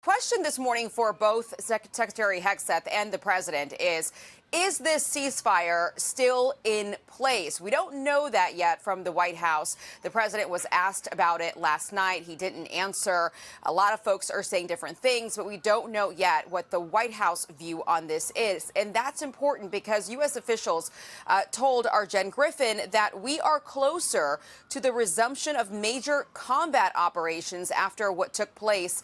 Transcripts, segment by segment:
Question this morning for both Secretary Hegseth and the president is this ceasefire still in place? We don't know that yet from the White House. The president was asked about it last night. He didn't answer. A lot of folks are saying different things, but we don't know yet what the White House view on this is. And that's important because U.S. officials told our Jen Griffin that we are closer to the resumption of major combat operations after what took place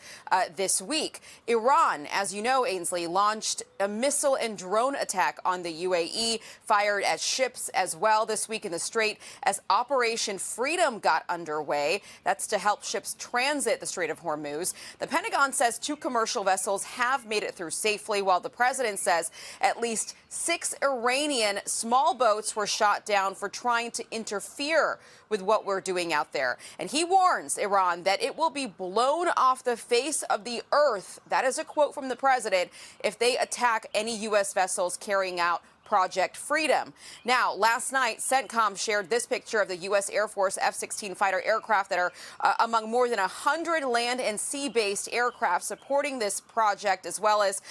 this week. Iran, as you know, Ainsley, launched a missile and drone attack on the UAE, fired at ships as well this week in the Strait as Operation Freedom got underway. That's to help ships transit the Strait of Hormuz. The Pentagon says 2 commercial vessels have made it through safely, while the president says at least 6 Iranian small boats were shot down for trying to interfere with what we're doing out there. And he warns Iran that it will be blown off the face of the earth. That is a quote from the president if they attack any U.S. vessels carrying out Project Freedom. Now, last night, CENTCOM shared this picture of the U.S. Air Force F-16 fighter aircraft that are among more than 100 land and sea-based aircraft supporting this project, as well as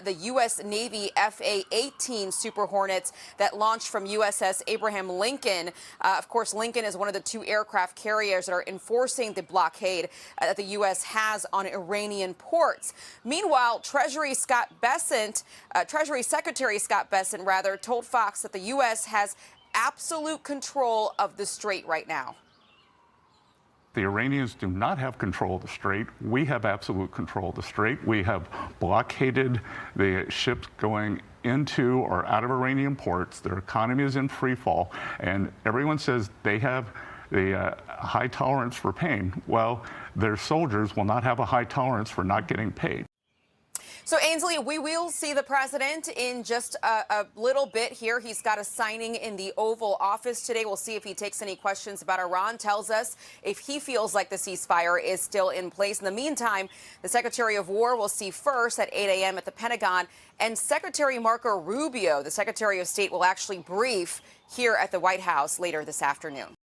the U.S. Navy FA-18 Super Hornets that launched from USS Abraham Lincoln. Of course, Lincoln is one of the 2 aircraft carriers that are enforcing the blockade that the U.S. has on Iranian ports. Meanwhile, Treasury Secretary Scott Bessent told Fox that the U.S. has absolute control of the Strait right now. The Iranians do not have control of the Strait. We have absolute control of the Strait. We have blockaded the ships going into or out of Iranian ports. Their economy is in free fall, and everyone says they have the high tolerance for pain. Well, their soldiers will not have a high tolerance for not getting paid. So, Ainsley, we will see the president in just a little bit here. He's got a signing in the Oval Office today. We'll see if he takes any questions about Iran, tells us if he feels like the ceasefire is still in place. In the meantime, the Secretary of War will see first at 8 a.m. at the Pentagon, and Secretary Marco Rubio, the Secretary of State, will actually brief here at the White House later this afternoon.